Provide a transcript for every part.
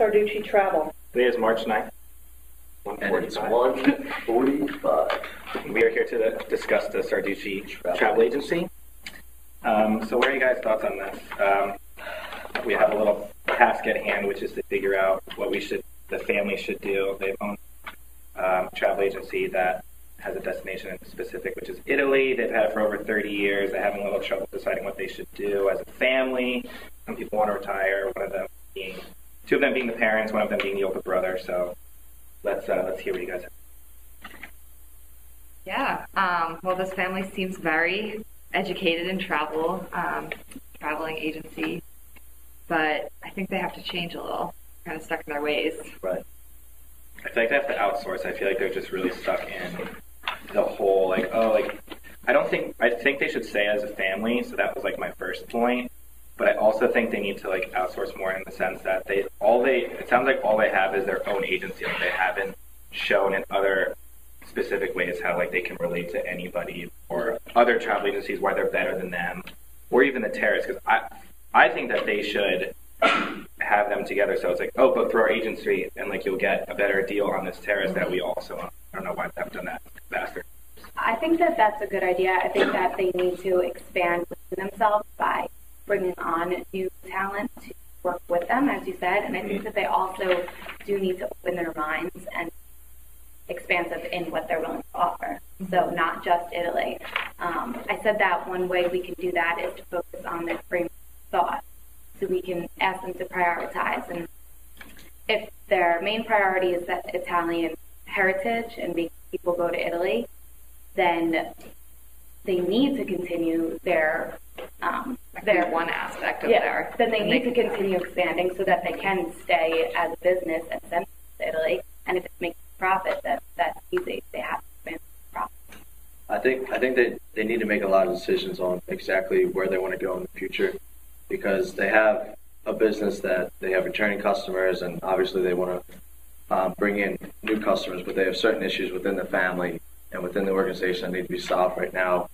Sarduci Travel. Today is March 9th, And it's 1:45. 1:45. We are here to discuss the Sarduci Travel Agency. So what are you guys' thoughts on this? We have a little task at hand, which is to figure out what the family should do. They own a travel agency that has a destination in specific, which is Italy. They've had it for over 30 years. They're having a little trouble deciding what they should do as a family. Some people want to retire, two of them being the parents, one of them being the older brother. So let's hear what you guys have. Yeah, well, this family seems very educated in travel, traveling agency, but I think they have to change a little, kind of stuck in their ways. Right. I feel like they have to outsource. I feel like they're just really stuck in the whole, I think they should stay as a family, so that was my first point. But I also think they need to outsource more in the sense that it sounds like all they have is their own agency. They haven't shown in other specific ways how they can relate to anybody or other travel agencies, why they're better than them, or even the terrorists. Because I think that they should have them together. So it's book through our agency and you'll get a better deal on this terrace that we also own. I don't know why they haven't done that faster. I think that that's a good idea. I think that they need to expand within themselves by bringing on new talent to work with them, as you said. And I think that they also do need to open their minds and expansive in what they're willing to offer. So not just Italy. I said that one way we can do that is to focus on their frame of thought. So we can ask them to prioritize. And if their main priority is that Italian heritage and making people go to Italy, then they need to continue their one aspect of their. Then they need to continue expanding so that they can stay as a business and send to Italy. And if it's making profit, that's easy. They have to expand profit. I think they need to make a lot of decisions on exactly where they want to go in the future, because they have a business that they have returning customers, and obviously they want to bring in new customers, but they have certain issues within the family and within the organization that need to be solved right now,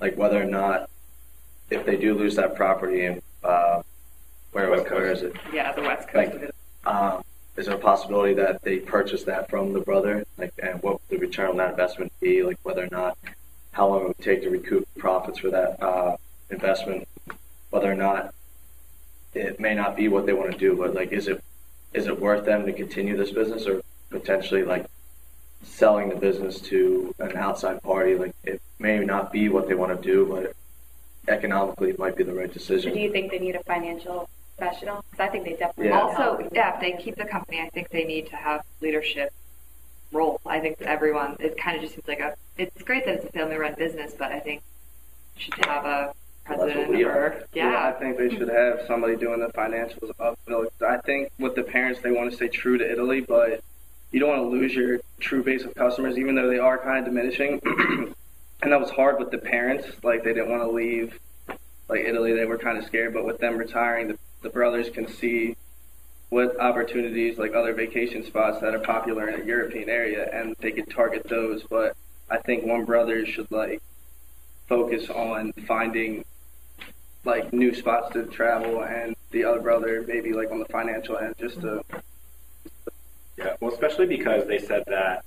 like whether or not, if they do lose that property in where is it? Yeah, the West Coast of it. Is there a possibility that they purchase that from the brother? And what the return on that investment be? Whether or not, how long it would take to recoup profits for that investment? Whether or not it may not be what they want to do, but is it worth them to continue this business, or potentially selling the business to an outside party? It may not be what they want to do, but economically it might be the right decision. So do you think they need a financial professional? Because I think they definitely Also, if they keep the company, I think they need to have leadership role. I think everyone, it kind of just seems it's great that it's a family-run business, but I think you should have a president I think they should have somebody doing the financials of it. I think with the parents, they want to stay true to Italy, but you don't want to lose your true base of customers, even though they are kind of diminishing. And that was hard with the parents. They didn't want to leave Italy. They were kind of scared, but with them retiring, the brothers can see what opportunities, other vacation spots that are popular in a European area, and they could target those. But I think one brother should focus on finding new spots to travel, and the other brother maybe on the financial end, just to. Yeah, well, especially because they said that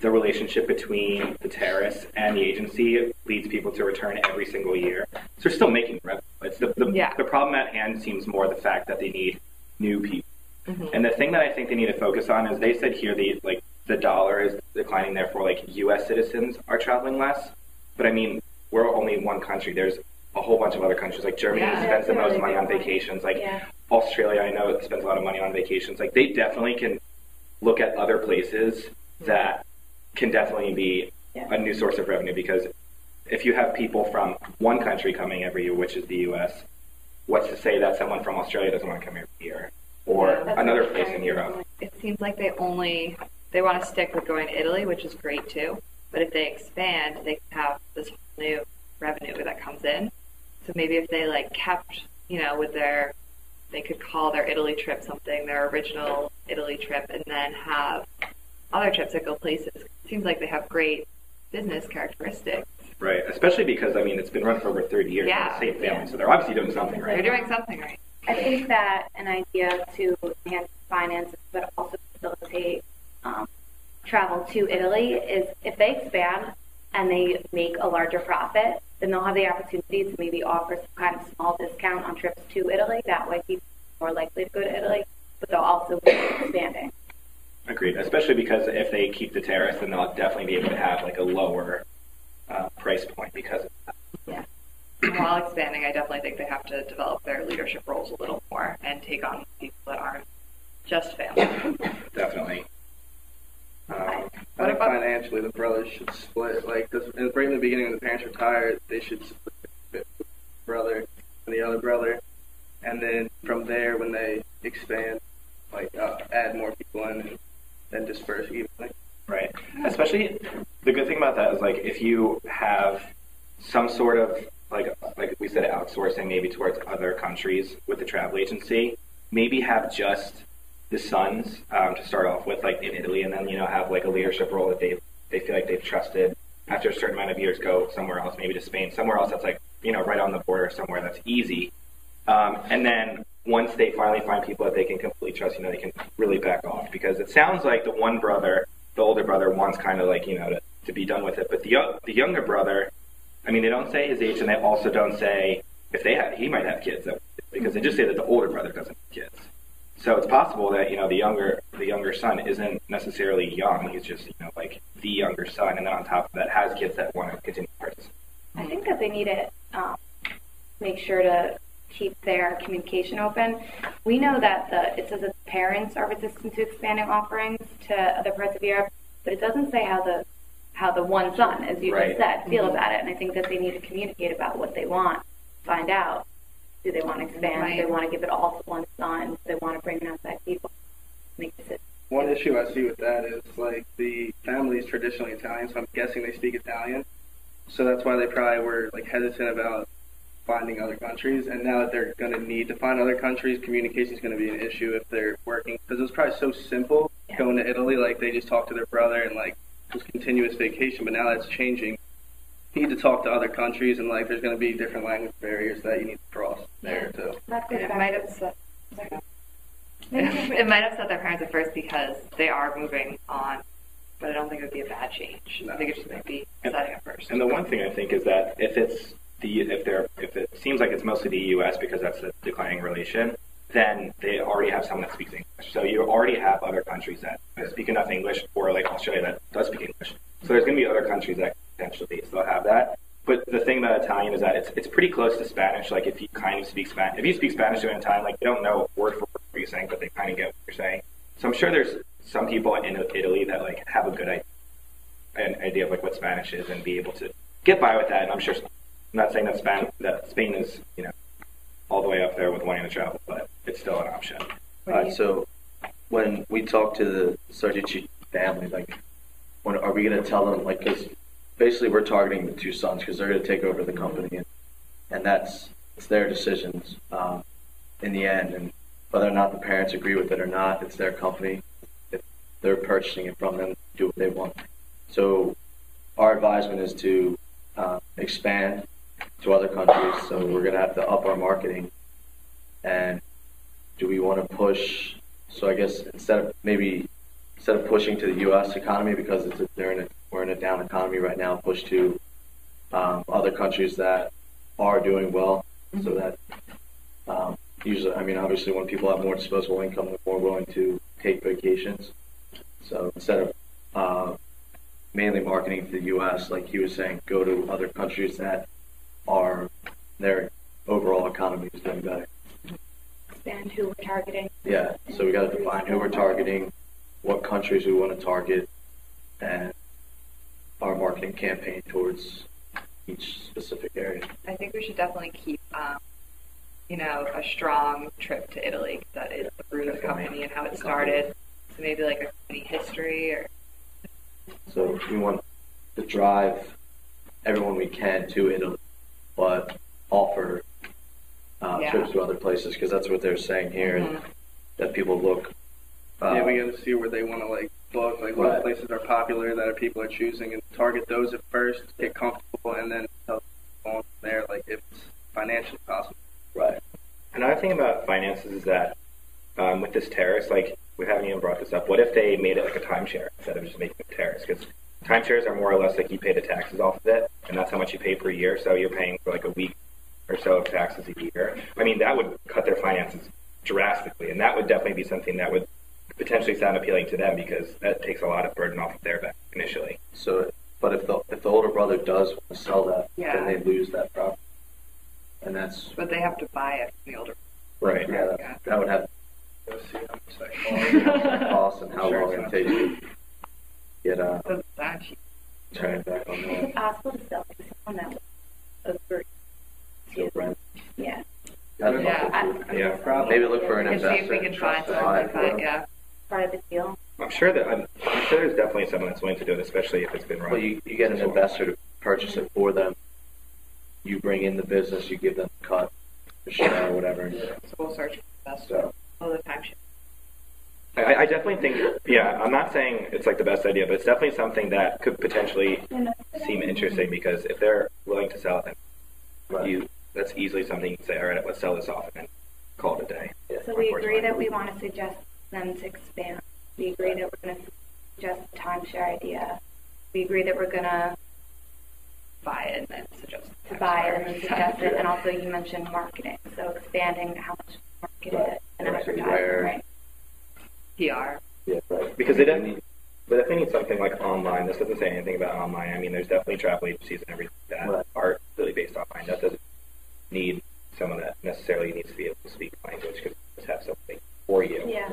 the relationship between the terrace and the agency leads people to return every single year. So they're still making revenue. It's the problem at hand seems more the fact that they need new people. Mm-hmm. And the thing that I think they need to focus on is they said here the dollar is declining, therefore U.S. citizens are traveling less. But I mean, we're only one country. There's a whole bunch of other countries. Germany spends the most money on vacations. Australia, I know, spends a lot of money on vacations. They definitely can look at other places that can definitely be a new source of revenue, because if you have people from one country coming every year, which is the U.S., what's to say that someone from Australia doesn't want to come every year, or another place in Europe? It seems like they want to stick with going to Italy, which is great too, but if they expand, they can have this whole new revenue that comes in. So maybe if they kept, they could call their Italy trip something, their original Italy trip, and then have other trips that go places. It seems like they have great business characteristics. Right, especially because, it's been run for over 30 years by the same family, so they're obviously doing something right. They're doing something right. I think that an idea to enhance finances, but also facilitate travel to Italy is if they expand and they make a larger profit, then they'll have the opportunity to maybe offer some kind of small discount on trips to Italy. That way people are more likely to go to Italy, but they'll also be expanding. Agreed, especially because if they keep the terrace, then they'll definitely be able to have like a lower price point because of that. Yeah. While expanding, I definitely think they have to develop their leadership roles a little more and take on people that aren't just family. Definitely. I think financially, the brothers should split. Like, cause right in the beginning, when the parents retired, they should split the brother and the other brother, and then from there, when they expand, like add more people in and then disperse evenly. Right. Especially, the good thing about that is like if you have some sort of like we said, outsourcing maybe towards other countries with the travel agency, maybe have just the sons to start off with, like in Italy, and then have like a leadership role that they feel like they've trusted. After a certain amount of years, go somewhere else, maybe to Spain, somewhere else that's like right on the border, somewhere that's easy. And then once they finally find people that they can completely trust, they can really back off, because it sounds like the one brother, the older brother, wants kind of like to be done with it, but the younger brother, I mean, they don't say his age, and they also don't say if he might have kids, because they just say that the older brother doesn't have kids. So it's possible that the younger son isn't necessarily young. He's just like the younger son, and then on top of that has kids that want to continue to participate. I think that they need to make sure to keep their communication open. We know that it says that the parents are resistant to expanding offerings to other parts of Europe, but it doesn't say how the one son, as you just said, feel about it. And I think that they need to communicate about what they want, find out. Do they want to expand? Right. Do they want to give it all to one son? Do they want to bring in outside people? Make decisions. One issue I see with that is like the family is traditionally Italian, so I'm guessing they speak Italian. So that's why they probably were like hesitant about finding other countries. And now that they're going to need to find other countries, communication is going to be an issue if they're working, because it was probably so simple going to Italy. Like they just talked to their brother and like it was continuous vacation. But now that's changing. You need to talk to other countries, and like there's going to be different language barriers that you need to cross there too. It might upset. It might upset their parents at first because they are moving on, but I don't think it would be a bad change. No. I think it just might be setting up first. And the one thing I think is that if it seems like it's mostly the U.S. because that's a declining relation, then they already have someone that speaks English. So you already have other countries that speak enough English, or like Australia that does speak English. So there's going to be other countries that potentially still have that. But the thing about Italian is that it's pretty close to Spanish. Like if you kind of speak Spanish, if you speak Spanish during Italian, like you don't know word for word what you're saying, but they kind of get what you're saying. So I'm sure there's some people in Italy that like have a good idea of like what Spanish is and be able to get by with that. And I'm sure, I'm not saying that Spain is all the way up there with wanting to travel, but it's still an option. So when we talk to the Sarduci family, like when are we going to tell them, like, because basically we're targeting the two sons because they're going to take over the company, and it's their decisions in the end, and whether or not the parents agree with it or not, it's their company. If they're purchasing it from them, do what they want. So our advisement is to expand to other countries, so we're going to have to up our marketing. And do we want to push, so I guess instead of pushing to the U.S. economy, because we're in a down economy right now, push to other countries that are doing well, so that usually, I mean, obviously when people have more disposable income, they're more willing to take vacations. So instead of mainly marketing to the U.S., like he was saying, go to other countries that their overall economy is doing better. Expand who we're targeting. Yeah, so we got to define who we're targeting, what countries we want to target, and our marketing campaign towards each specific area. I think we should definitely keep, a strong trip to Italy. That is the root of the company and how it started. So maybe like a company history or. So we want to drive everyone we can to Italy, but offer trips to other places, because that's what they're saying here, and that people look. We got to see where they want to like book, like what places are popular that people are choosing, and target those at first, get comfortable, and then go on from there, like if it's financially possible. Right. Another thing about finances is that with this terrace, like we haven't even brought this up. What if they made it like a timeshare instead of just making it a terrace? Because timeshares are more or less like you pay the taxes off of it, and that's how much you pay per year. So you're paying for like a week or so of taxes a year. I mean, that would cut their finances drastically, and that would definitely be something that would potentially sound appealing to them because that takes a lot of burden off of their back initially. So, but if the older brother does want to sell that, Yeah. then they lose that property, and that's But they have to buy it from the older. Right. yeah, that would have Let's see how much that cost and how Sure, long it takes to get Doesn't sound cheap. turned back on It's that. possible to sell to someone that would agree. Still rent. Yeah. That's Yeah. possible, too. Yeah. Probably. Maybe look for an And see investor. if we can find to buy someone it like for that. them. Yeah. Part of the deal. I'm sure there's definitely someone that's willing to do it, especially if it's been run. Well, you get an investor to purchase it for them. You bring in the business, you give them a cut, a share, or whatever. So we'll search for the best. So, All the time. I definitely think, yeah, I'm not saying it's like the best idea, but it's definitely something that could potentially seem interesting because if they're willing to sell it, then right. that's easily something you can say, all right, let's sell this off and then call it a day. So we agree that we want to suggest them to expand. We agree that we're going to suggest a timeshare idea. We agree that we're going to Buy it and then suggest buy it and then suggest it. And also you mentioned marketing. So expanding how much to market it and Right. advertising, Where- right? PR. Yeah, right. Because they definitely need something like online. This doesn't say anything about online. I mean, there's definitely travel agencies and everything that Right. are really based online. That doesn't need someone that necessarily needs to be able to speak language because just have something for you. Yeah.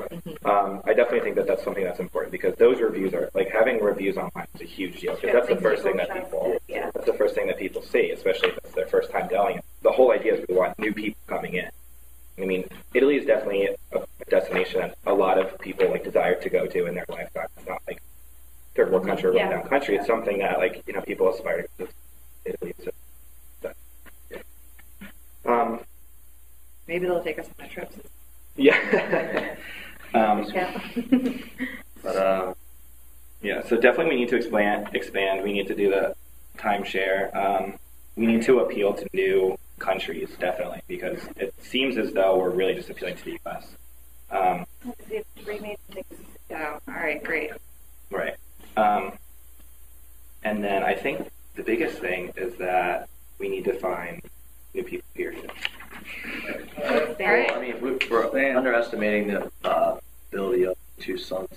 I definitely think that that's something that's important because those reviews are like having reviews online is a huge deal because that's the first thing that people Yeah. that's the first thing that people see, especially if it's their first time going. The whole idea is we want new people coming in. I mean, Italy is definitely a destination that a lot of people like desire to go to in their lifetime. It's not like third world country or Yeah. rundown country. It's something that like people aspire to go to Italy. So, Maybe they'll take us on their trips. yeah. Yeah. But Yeah, so definitely we need to expand. We need to do the timeshare. We need to appeal to new countries, definitely, because it seems as though we're really just appealing to the U.S. Let's see if we made things. So, all right, great. Right. And then I think the biggest thing is that we need to find new people here. All right. I mean, we're underestimating the ability of two sons to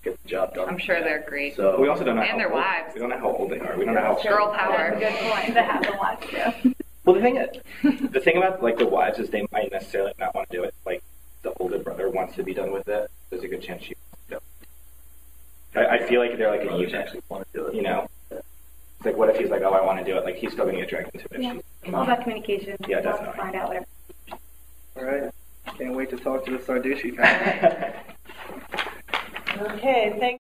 get the job done. I'm sure they're great. So We also don't know And how their old, wives. We don't know how old they are. We don't know how Girl That's power. a good point to have the watch too. Well, the thing about like the wives is they might necessarily not want to do it. Like the older brother wants to be done with it. There's a good chance she wants to do it. I feel like they're like a brothers unit. actually want to do it. You know, it's like what if he's like, oh, I want to do it. Like he's still going to get dragged into it. Yeah. It's all about communication. Yeah, We'll have to definitely. find out whatever. All right. Can't wait to talk to the Sarduci family. Okay, thank